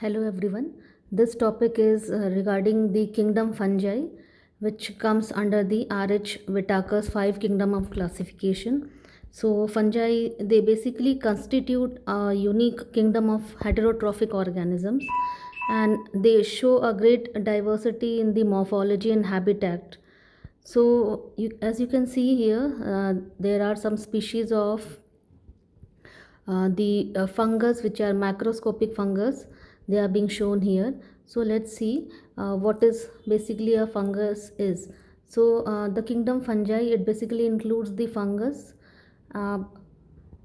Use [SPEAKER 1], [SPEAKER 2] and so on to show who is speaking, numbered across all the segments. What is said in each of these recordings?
[SPEAKER 1] Hello everyone. This topic is regarding the kingdom fungi, which comes under the R.H. Whitaker's five kingdom of classification. So fungi they basically constitute a unique kingdom of heterotrophic organisms, and they show a great diversity in the morphology and habitat. So as you can see here, there are some species of the fungus which are macroscopic fungus. They are being shown here. So let's see what is basically a fungus is. So the kingdom fungi, it basically includes the fungus, uh,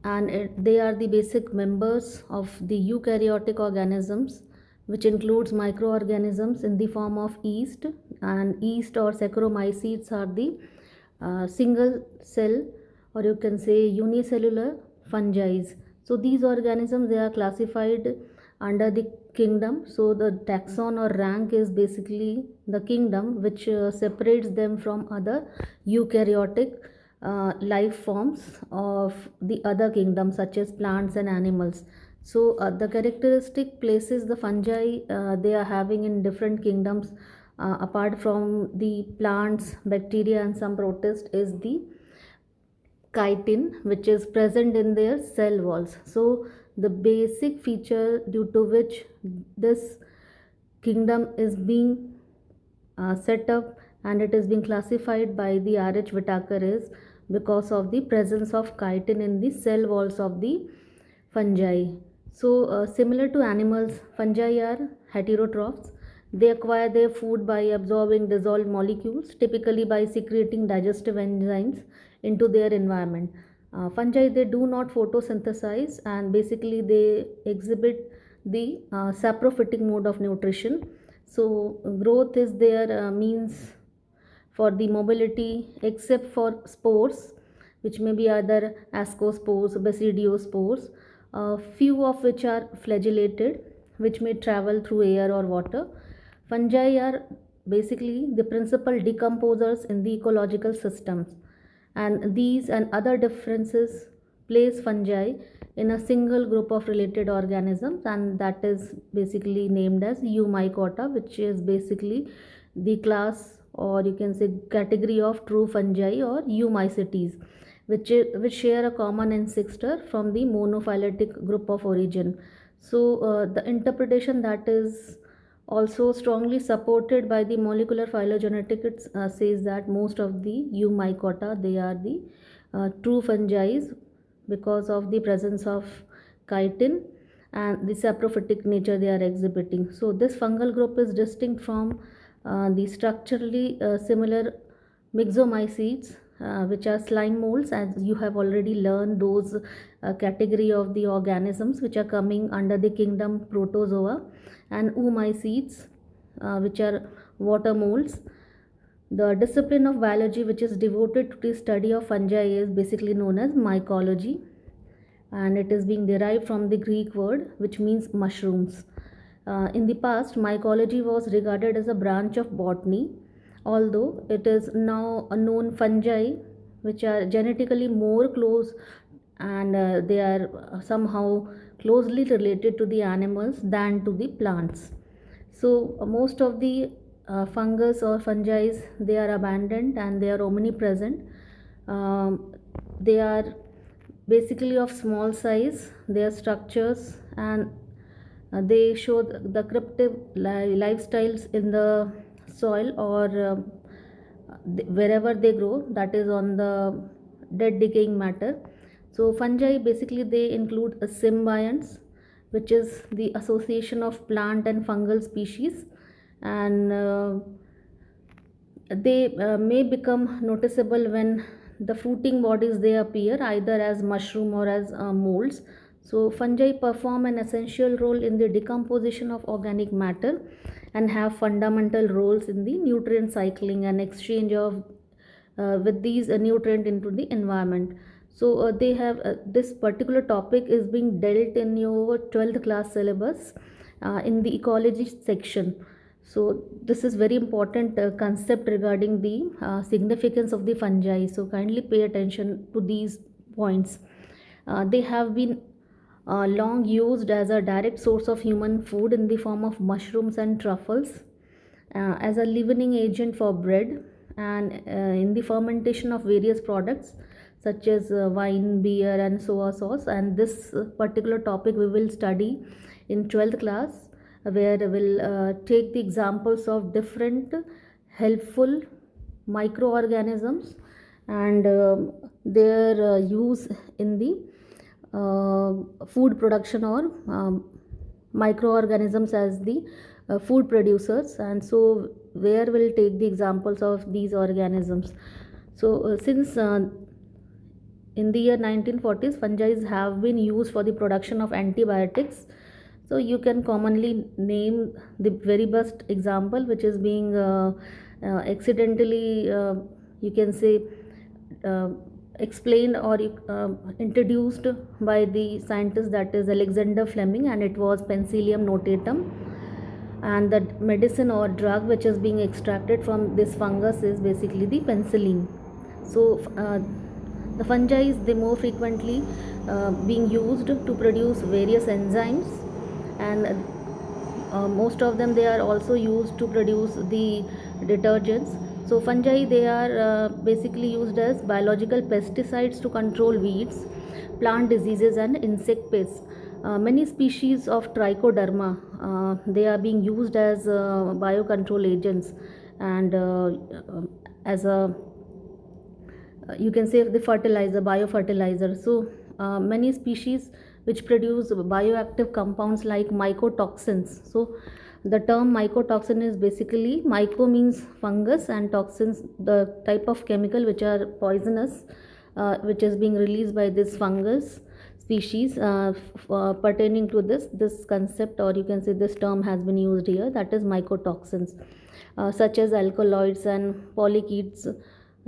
[SPEAKER 1] and they are the basic members of the eukaryotic organisms, which includes microorganisms in the form of yeast, and yeast or Saccharomyces are the single cell, or you can say unicellular fungi. So these organisms, they are classified under the kingdom. So the taxon or rank is basically the kingdom which separates them from other eukaryotic life forms of the other kingdoms such as plants and animals. So the characteristic places the fungi they are having in different kingdoms, apart from the plants, bacteria and some protists, is the chitin which is present in their cell walls. So the basic feature due to which this kingdom is being set up and it is being classified by the R.H. Whitaker is because of the presence of chitin in the cell walls of the fungi. So similar to animals, fungi are heterotrophs. They acquire their food by absorbing dissolved molecules, typically by secreting digestive enzymes into their environment. Fungi, they do not photosynthesize, and basically they exhibit the saprophytic mode of nutrition. So growth is their means for the mobility, except for spores, which may be either ascospores, basidiospores, few of which are flagellated, which may travel through air or water. Fungi are basically the principal decomposers in the ecological systems, and these and other differences place fungi in a single group of related organisms, and that is basically named as Eumycota, which is basically the class, or you can say category, of true fungi or Eumycetes, which share a common ancestor from the monophyletic group of origin. So the interpretation that is also strongly supported by the molecular phylogenetics, it says that most of the Eumycota, they are the true fungi because of the presence of chitin and the saprophytic nature they are exhibiting. So this fungal group is distinct from the structurally similar myxomycetes, which are slime molds, as you have already learned those category of the organisms which are coming under the kingdom protozoa, and oomycetes, which are water molds. The discipline of biology which is devoted to the study of fungi is basically known as mycology, and it is being derived from the Greek word which means mushrooms. In the past, mycology was regarded as a branch of botany, although it is now a known fungi which are genetically more close, and they are somehow closely related to the animals than to the plants. So most of the fungus or fungi, they are abundant and they are omnipresent. They are basically of small size, their structures, and they show the cryptic lifestyles in the soil, or wherever they grow, that is on the dead decaying matter. So fungi basically they include symbionts, which is the association of plant and fungal species, and they may become noticeable when the fruiting bodies they appear either as mushroom or as molds. So fungi perform an essential role in the decomposition of organic matter and have fundamental roles in the nutrient cycling and exchange of with these nutrient into the environment. So they have this particular topic is being dealt in your 12th class syllabus in the ecology section. So this is very important concept regarding the significance of the fungi. So kindly pay attention to these points. They have been long used as a direct source of human food in the form of mushrooms and truffles, as a leavening agent for bread, and in the fermentation of various products such as wine, beer, and soya sauce. And this particular topic we will study in 12th class, where we'll take the examples of different helpful microorganisms and their use in the food production, or microorganisms as the food producers. And so where we'll take the examples of these organisms. So since in the year 1940s, fungi have been used for the production of antibiotics. So you can commonly name the very best example, which is being accidentally, you can say, uh, explained or introduced by the scientist, that is Alexander Fleming, and it was Penicillium notatum. And the medicine or drug which is being extracted from this fungus is basically the penicillin. So the fungi is the more frequently being used to produce various enzymes, and most of them they are also used to produce the detergents. So fungi, they are basically used as biological pesticides to control weeds, plant diseases, and insect pests. Many species of trichoderma, they are being used as biocontrol agents, and as a you can say the fertilizer, biofertilizer. So many species which produce bioactive compounds like mycotoxins. So the term mycotoxin is basically, myco means fungus and toxins the type of chemical which are poisonous, which is being released by this fungus species. Pertaining to this concept, or you can say this term has been used here, that is mycotoxins, such as alkaloids and polychaetes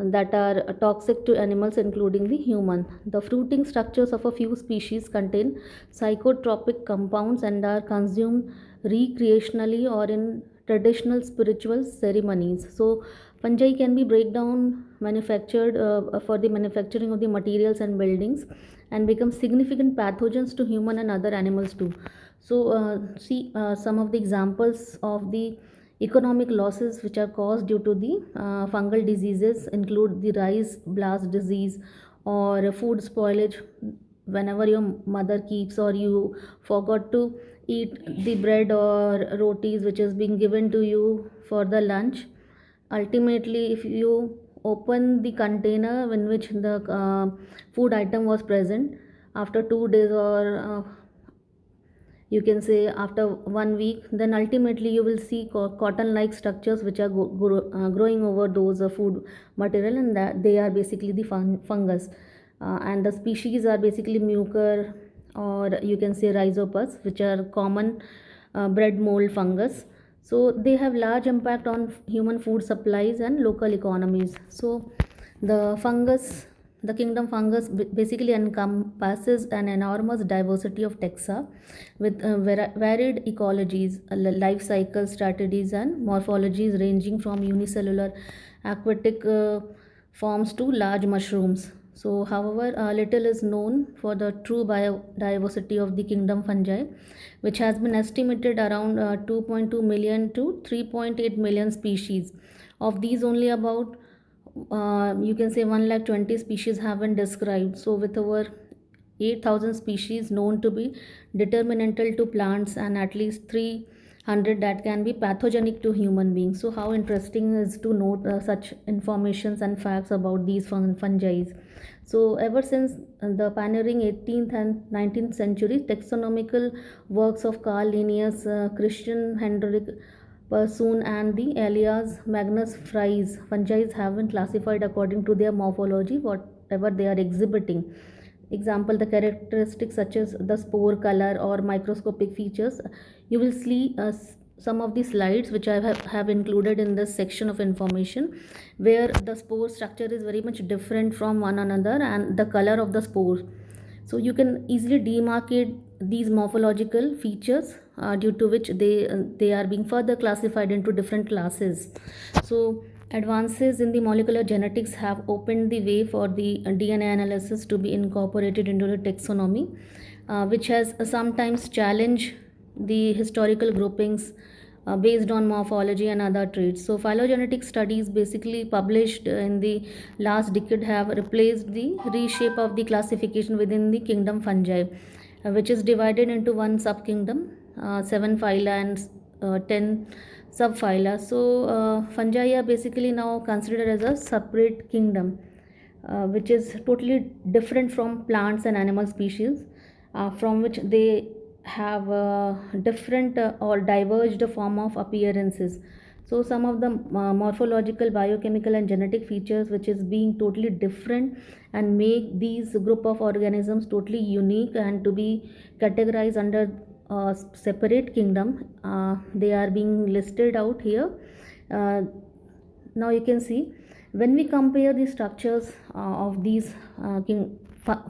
[SPEAKER 1] that are toxic to animals, including the human. The fruiting structures of a few species contain psychotropic compounds and are consumed recreationally or in traditional spiritual ceremonies. So fungi can be breakdown manufactured for the manufacturing of the materials and buildings, and become significant pathogens to human and other animals too. So see some of the examples of the economic losses which are caused due to the fungal diseases include the rice blast disease, or food spoilage whenever your mother keeps, or you forgot to eat the bread or rotis which is being given to you for the lunch. Ultimately, if you open the container in which the food item was present, after 2 days, or you can say after 1 week, then ultimately you will see cotton like structures which are growing over those food material, and that they are basically the fungus. And the species are basically mucor, or you can say rhizopus, which are common bread mold fungus. So they have large impact on human food supplies and local economies. So the fungus, the kingdom fungus basically encompasses an enormous diversity of taxa with varied ecologies, life cycle strategies, and morphologies ranging from unicellular aquatic forms to large mushrooms. So, however, little is known for the true biodiversity of the kingdom fungi, which has been estimated around 2.2 million to 3.8 million species. Of these, only about you can say 1 lakh 20 species have been described. So with over 8,000 species known to be determinantal to plants, and at least 300 that can be pathogenic to human beings. So how interesting is to note such informations and facts about these fungi. So ever since the pioneering 18th and 19th century taxonomical works of Carl Linnaeus, Christian Hendrik Persoon, and the Elias Magnus Fries, fungi have been classified according to their morphology, whatever they are exhibiting. Example, the characteristics such as the spore color or microscopic features. You will see some of the slides which I have included in this section of information, where the spore structure is very much different from one another, and the color of the spore. So you can easily demarcate these morphological features, due to which they are being further classified into different classes. So advances in the molecular genetics have opened the way for the DNA analysis to be incorporated into the taxonomy. which has sometimes challenged the historical groupings based on morphology and other traits. So phylogenetic studies basically published in the last decade have replaced the reshape of the classification within the kingdom fungi, which is divided into one subkingdom, 7 phyla and 10 subphyla. So fungi are basically now considered as a separate kingdom, which is totally different from plants and animal species, from which they have different or diverged form of appearances. So some of the morphological, biochemical and genetic features which is being totally different and make these group of organisms totally unique and to be categorized under a separate kingdom, they are being listed out here. Now you can see, when we compare the structures of these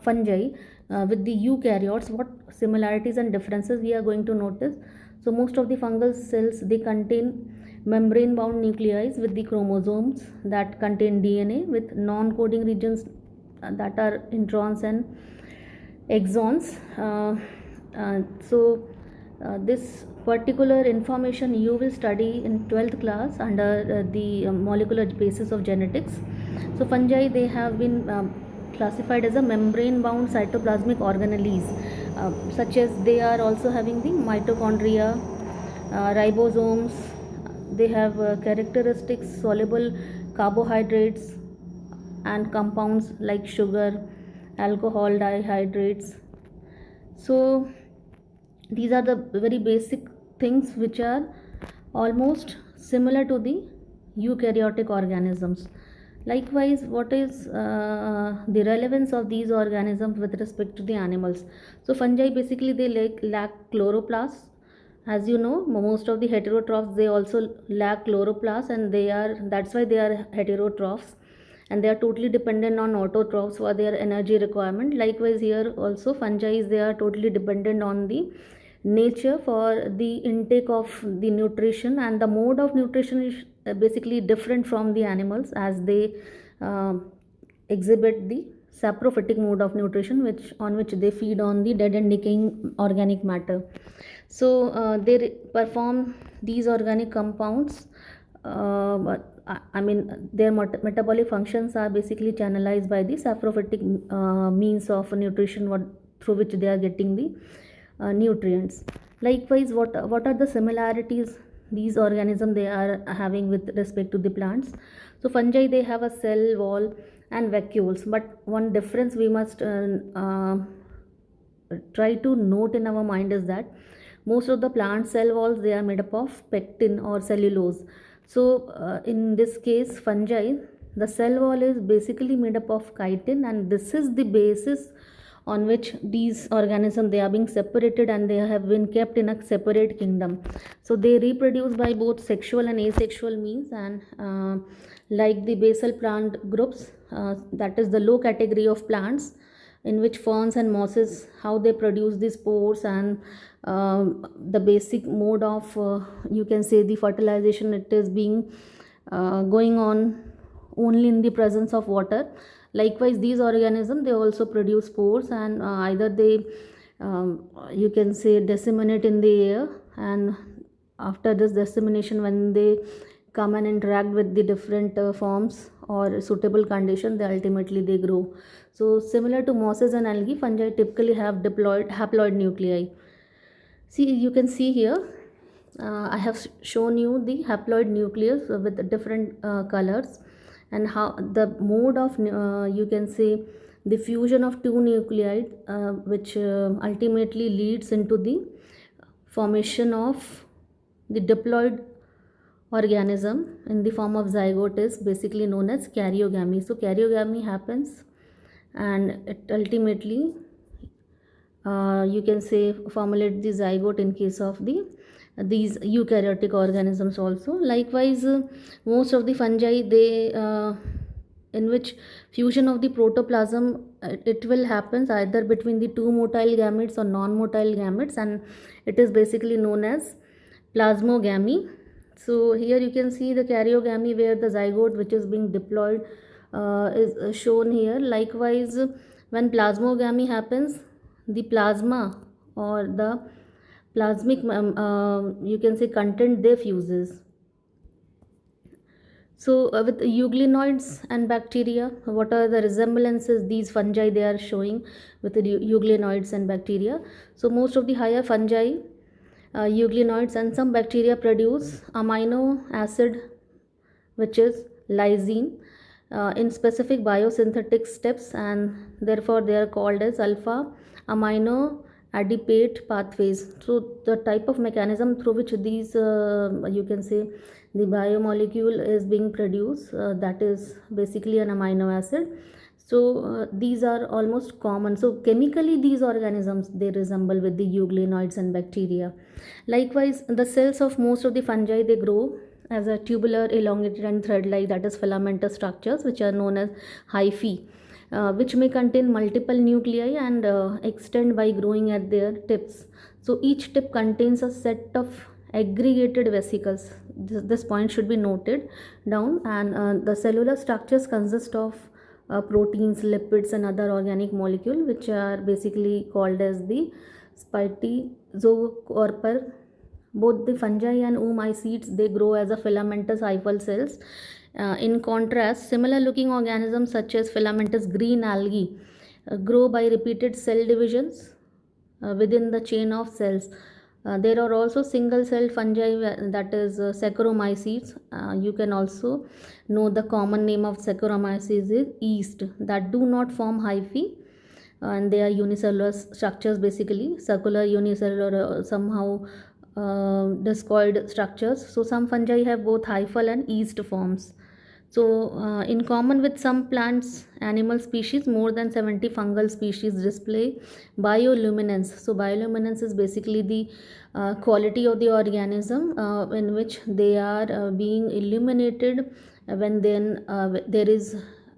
[SPEAKER 1] fungi with the eukaryotes, what similarities and differences we are going to notice. So most of the fungal cells, they contain membrane bound nuclei with the chromosomes that contain DNA, with non-coding regions that are introns and exons. This particular information you will study in 12th class under the molecular basis of genetics. So fungi, they have been classified as a membrane bound cytoplasmic organelles, such as they are also having the mitochondria, ribosomes. They have characteristics soluble carbohydrates and compounds like sugar, alcohol, dihydrates. So these are the very basic things which are almost similar to the eukaryotic organisms. Likewise, what is the relevance of these organisms with respect to the animals? So fungi basically, they lack chloroplasts. As you know, most of the heterotrophs, they also lack chloroplasts, and that's why they are heterotrophs, and they are totally dependent on autotrophs for their energy requirement. Likewise, here also fungi, they are totally dependent on the nature for the intake of the nutrition, and the mode of nutrition is basically different from the animals, as they uh, exhibit the saprophytic mode of nutrition, on which they feed on the dead and decaying organic matter. So they perform these organic compounds, I mean their metabolic functions are basically channelized by the saprophytic means of nutrition, through which they are getting the nutrients. Likewise, what are the similarities these organisms they are having with respect to the plants? So fungi, they have a cell wall and vacuoles, but one difference we must try to note in our mind is that most of the plant cell walls, they are made up of pectin or cellulose. So in this case, fungi, the cell wall is basically made up of chitin, and this is the basis on which these organisms, they are being separated and they have been kept in a separate kingdom. So they reproduce by both sexual and asexual means, and like the basal plant groups, that is the low category of plants, in which ferns and mosses, how they produce the spores, and the basic mode of you can say the fertilization, it is being going on only in the presence of water. Likewise, these organisms, they also produce spores, and either they you can say disseminate in the air, and after this dissemination, when they come and interact with the different forms or suitable condition, they ultimately they grow. So similar to mosses and algae, fungi typically have diploid haploid nuclei. See, you can see here, I have shown you the haploid nucleus with different colors, and how the mode of you can say the fusion of two nuclei, which ultimately leads into the formation of the diploid organism in the form of zygote, is basically known as karyogamy. So karyogamy happens, and it ultimately you can say formulate the zygote in case of these eukaryotic organisms also. Likewise, most of the fungi, they in which fusion of the protoplasm, it will happen either between the two motile gametes or non-motile gametes, and it is basically known as plasmogamy. So here you can see the karyogamy, where the zygote which is being diploid is shown here. Likewise, when plasmogamy happens, the plasma or the plasmic you can say content they fuses. So with euglenoids and bacteria, what are the resemblances these fungi they are showing with the euglenoids and bacteria? So most of the higher fungi, euglenoids and some bacteria produce amino acid, which is lysine, in specific biosynthetic steps, and therefore they are called as alpha amino adipate pathways. So the type of mechanism through which these you can say the biomolecule is being produced, that is basically an amino acid. So these are almost common. So chemically these organisms they resemble with the euglenoids and bacteria. Likewise, the cells of most of the fungi they grow as a tubular, elongated and thread-like, that is filamentous structures, which are known as hyphae, which may contain multiple nuclei and extend by growing at their tips. So each tip contains a set of aggregated vesicles. This point should be noted down. And the cellular structures consist of proteins, lipids and other organic molecules, which are basically called as the spatiocorpor. Both the fungi and oomycetes they grow as a filamentous hyphal cells. In contrast, similar looking organisms such as filamentous green algae grow by repeated cell divisions within the chain of cells. There are also single cell fungi, that is Saccharomyces. You can also know the common name of Saccharomyces is yeast, that do not form hyphae, and they are unicellular structures, basically circular unicellular, somehow discoid structures. So some fungi have both hyphal and yeast forms. So in common with some plants, animal species, more than 70 fungal species display bioluminescence. So bioluminescence is basically the quality of the organism in which they are being illuminated when then there is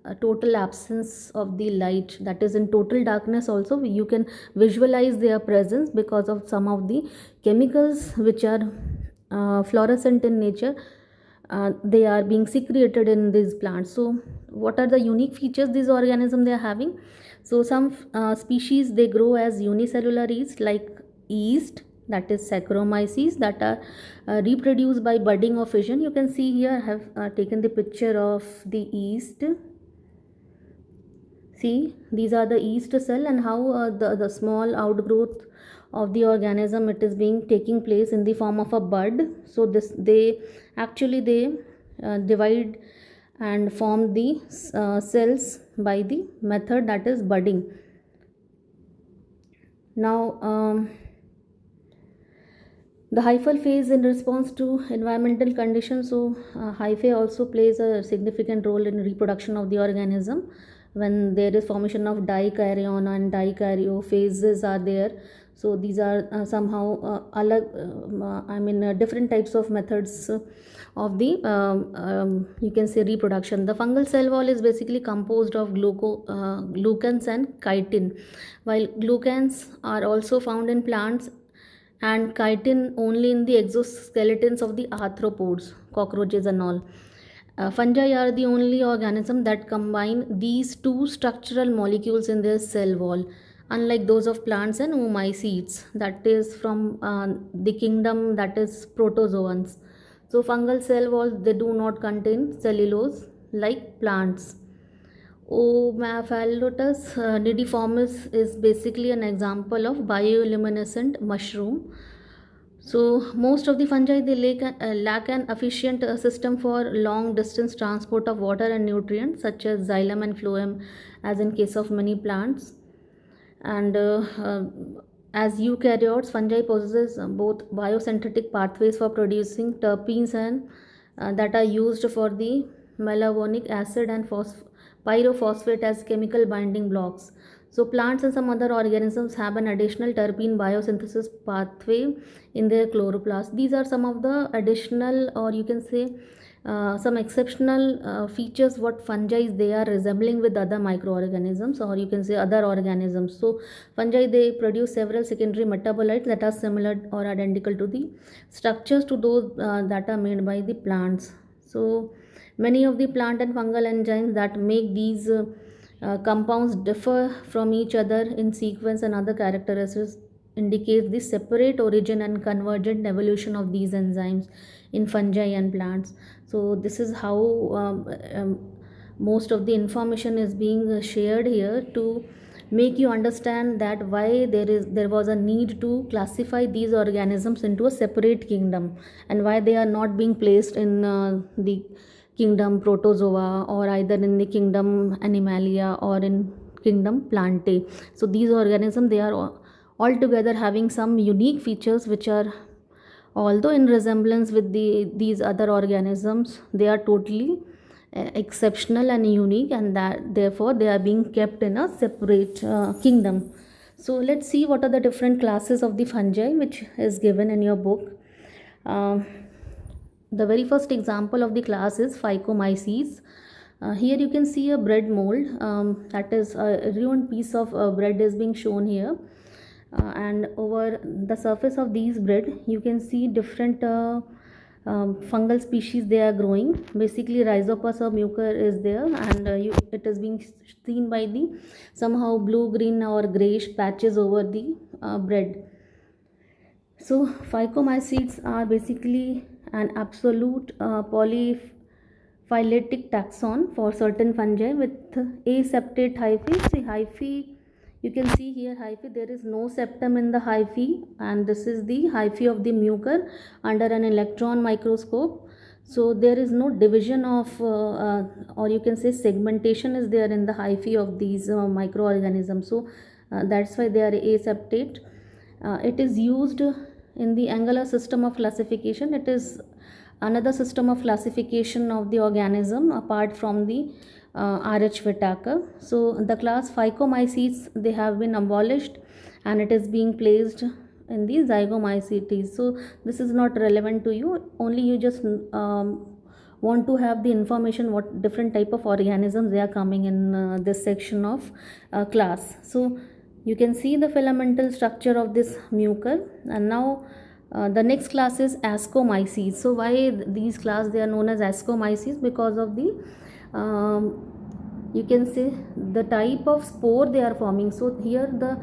[SPEAKER 1] a total absence of the light, that is in total darkness also you can visualize their presence because of some of the chemicals which are fluorescent in nature. They are being secreted in these plants. So what are the unique features these organisms they are having? So some species they grow as unicellular yeast, like yeast, that is Saccharomyces, that are reproduced by budding or fission. You can see here I have taken the picture of the yeast. See, these are the yeast cell and how the small outgrowth of the organism it is being taking place in the form of a bud. So this they actually they divide and form the cells by the method that is budding. Now the hyphal phase in response to environmental conditions. So hyphae also plays a significant role in reproduction of the organism. When there is formation of dikaryon and dikaryo phases are there, so these are somehow different types of methods of the you can say reproduction. The fungal cell wall is basically composed of glucans and chitin, while glucans are also found in plants and chitin only in the exoskeletons of the arthropods, cockroaches and all. Fungi are the only organism that combine these two structural molecules in their cell wall, unlike those of plants and oomycetes, that is from the kingdom that is protozoans. So fungal cell walls they do not contain cellulose like plants. Omaphalotus nidiformis is basically an example of bioluminescent mushroom. So most of the fungi they lack an efficient system for long distance transport of water and nutrients such as xylem and phloem, as in case of many plants. And as eukaryotes, fungi possesses both biosynthetic pathways for producing terpenes and that are used for the melavonic acid and pyrophosphate as chemical binding blocks. So plants and some other organisms have an additional terpene biosynthesis pathway in their chloroplast. These are some of the additional, or you can say some exceptional features what fungi they are resembling with other microorganisms, or you can say other organisms. So fungi they produce several secondary metabolites that are similar or identical to the structures to those that are made by the plants. So many of the plant and fungal enzymes that make these compounds differ from each other in sequence and other characteristics indicates the separate origin and convergent evolution of these enzymes in fungi and plants. So this is how most of the information is being shared here to make you understand that why there was a need to classify these organisms into a separate kingdom, and why they are not being placed in the kingdom protozoa, or either in the kingdom animalia or in kingdom plantae. So these organisms, they are altogether having some unique features which are, although in resemblance with these other organisms, they are totally exceptional and unique, and that therefore they are being kept in a separate kingdom. So let's see what are the different classes of the fungi which is given in your book. Um the very first example of the class is Phycomyces. Here you can see a bread mold, that is a ruined piece of bread is being shown here, and over the surface of these bread you can see different fungal species they are growing. Basically Rhizopus or mucor is there, and it is being seen by the somehow blue green or grayish patches over the bread. So phycomycetes are basically an absolute polyphyletic taxon for certain fungi with aseptate hyphae. See hyphae, you can see here hyphae, there is no septum in the hyphae, and this is the hyphae of the mucor under an electron microscope. So there is no division of or you can say segmentation is there in the hyphae of these microorganisms. So that's why they are aseptate. It is used in the angular system of classification. It is another system of classification of the organism apart from the RH Whittaker. So the class Phycomycetes, they have been abolished, and it is being placed in the Zygomycetes. So this is not relevant to you, only you just want to have the information what different type of organisms they are coming in this section of class. So you can see the filamental structure of this mucor. And now the next class is Ascomyces. So why these class they are known as Ascomyces? Because of the you can say the type of spore they are forming. So here the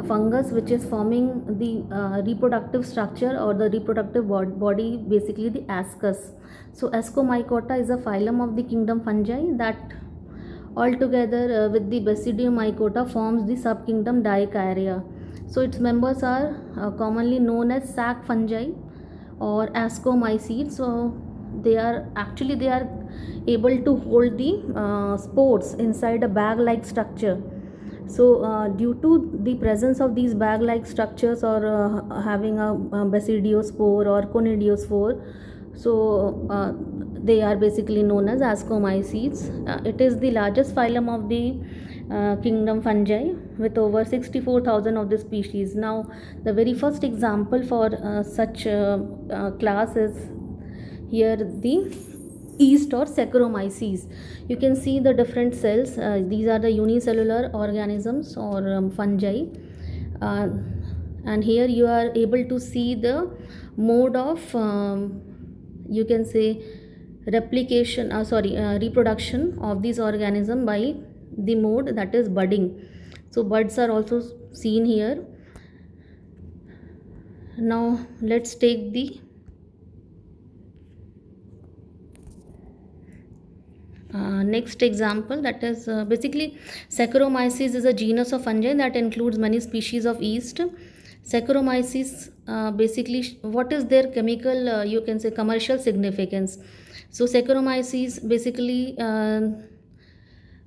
[SPEAKER 1] fungus which is forming the reproductive structure or the reproductive body, basically the ascus. So Ascomycota is a phylum of the kingdom fungi that altogether with the Basidiomycota forms the subkingdom Dicaria. So its members are commonly known as sac fungi or Ascomycetes. So they are able to hold the spores inside a bag like structure. So due to the presence of these bag like structures, or having a basidiospore or conidiospore, so they are basically known as Ascomycetes. It is the largest phylum of the kingdom fungi with over 64,000 of the species. Now the very first example for such class is here the yeast or Saccharomyces. You can see the different cells. These are the unicellular organisms or fungi, and here you are able to see the mode of you can say reproduction of these organisms by the mode that is budding. So buds are also seen here. Now let's take the next example, that is basically Saccharomyces is a genus of fungi that includes many species of yeast. Saccharomyces, basically what is their chemical you can say commercial significance? So Saccharomyces basically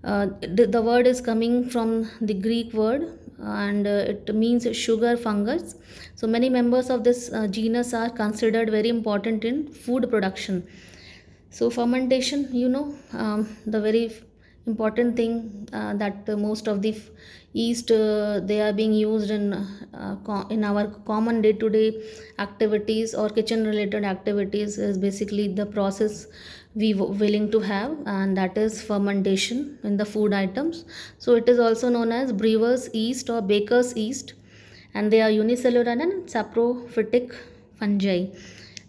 [SPEAKER 1] the word is coming from the Greek word, and it means sugar fungus. So many members of this genus are considered very important in food production. So fermentation, the very important thing that most of the yeast they are being used in our common day to day activities or kitchen related activities, is basically the process we willing to have, and that is fermentation in the food items. So it is also known as brewer's yeast or baker's yeast, and they are unicellular and saprophytic fungi.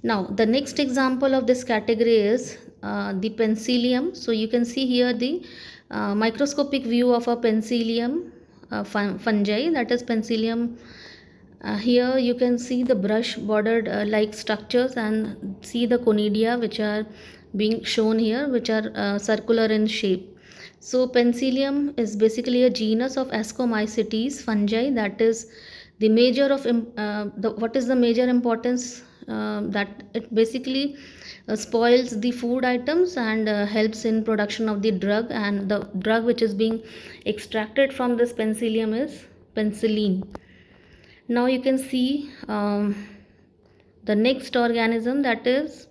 [SPEAKER 1] Now the next example of this category is the Penicillium. So you can see here the microscopic view of a penicillium fungi, that is penicillium. Here you can see the brush bordered like structures and see the conidia which are being shown here, which are circular in shape. So penicillium is basically a genus of Ascomycetes fungi, that is the major of what is the major importance, that it basically spoils the food items and helps in production of the drug, and the drug which is being extracted from this penicillium is penicillin. Now you can see the next organism, that is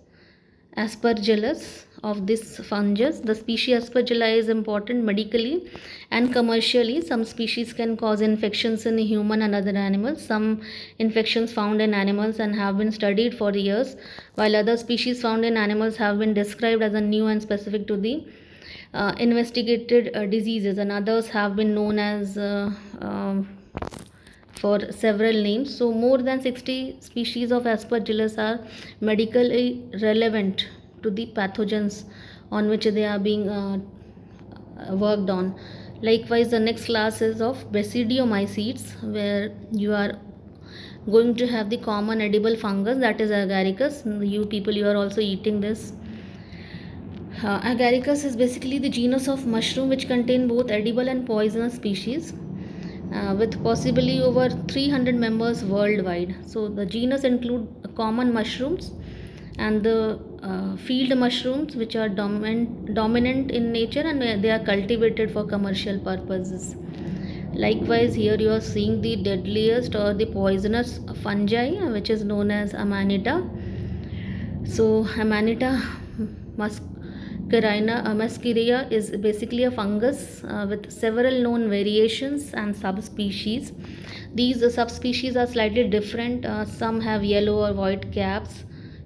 [SPEAKER 1] Aspergillus of this fungus. The species Aspergilla is important medically and commercially. Some species can cause infections in human and other animals. Some infections found in animals and have been studied for years, while other species found in animals have been described as a new and specific to the investigated diseases, and others have been known as for several names. So more than 60 species of Aspergillus are medically relevant to the pathogens on which they are being worked on. Likewise, the next class is of Basidiomycetes, where you are going to have the common edible fungus, that is Agaricus. You people, you are also eating this. Agaricus is basically the genus of mushroom which contain both edible and poisonous species, with possibly over 300 members worldwide. So the genus include common mushrooms and the field mushrooms, which are dominant in nature, and they are cultivated for commercial purposes. Likewise, here you are seeing the deadliest or the poisonous fungi, which is known as Amanita. So Amanita muscaria is basically a fungus with several known variations and subspecies. These subspecies are slightly different. Some have yellow or white caps.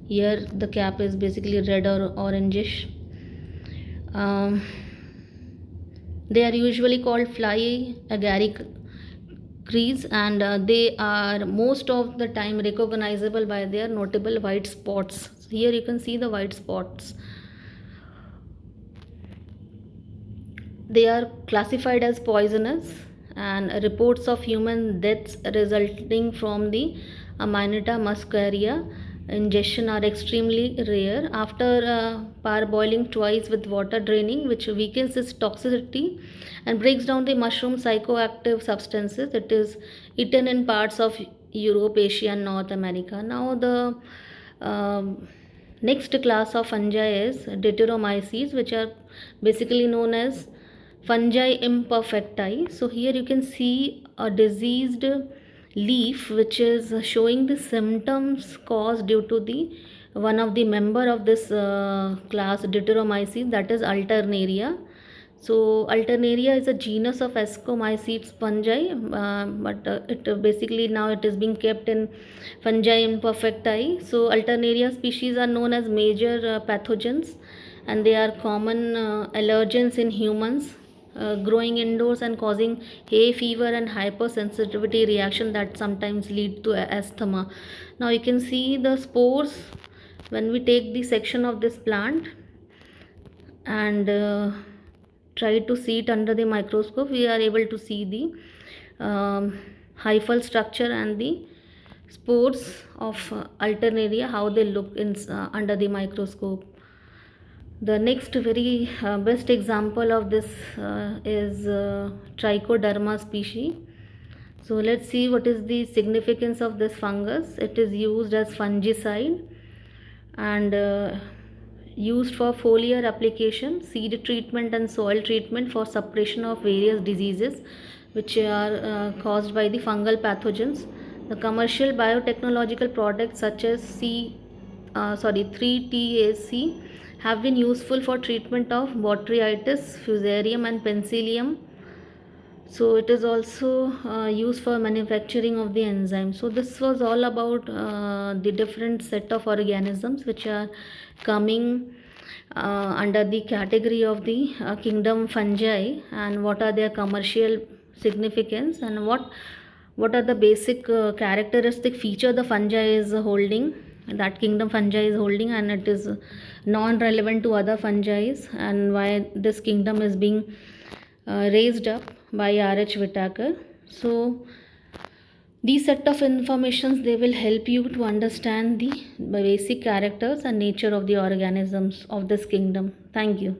[SPEAKER 1] Here the cap is basically red or orangish. They are usually called fly agaricres, and they are most of the time recognizable by their notable white spots. So here you can see the white spots. They are classified as poisonous, and reports of human deaths resulting from the Amanita muscaria ingestion are extremely rare. After parboiling twice with water draining, which weakens its toxicity and breaks down the mushroom psychoactive substances, it is eaten in parts of Europe, Asia, and North America. Now the next class of fungi is Deuteromyces, which are basically known as fungi imperfecti. So here you can see a diseased leaf which is showing the symptoms caused due to the one of the member of this class Deuteromyces, that is Alternaria. So Alternaria is a genus of Ascomycetes fungi, but it basically now it is being kept in fungi imperfecti. So Alternaria species are known as major pathogens, and they are common allergens in humans, growing indoors and causing hay fever and hypersensitivity reaction that sometimes lead to asthma. Now you can see the spores when we take the section of this plant and try to see it under the microscope. We are able to see the hyphal structure and the spores of Alternaria, how they look in under the microscope. The next very best example of this is Trichoderma species. So let's see what is the significance of this fungus. It is used as fungicide and used for foliar application, seed treatment, and soil treatment for suppression of various diseases which are caused by the fungal pathogens. The commercial biotechnological products such as 3-TAC have been useful for treatment of botrytis, fusarium, and penicillium. So it is also used for manufacturing of the enzyme. So this was all about the different set of organisms which are coming under the category of the kingdom fungi, and what are their commercial significance, and what are the basic characteristic feature the fungi is holding, that kingdom fungi is holding, and it is non-relevant to other fungi, and why this kingdom is being raised up by R.H. Whitaker. So these set of informations, they will help you to understand the basic characters and nature of the organisms of this kingdom. Thank you.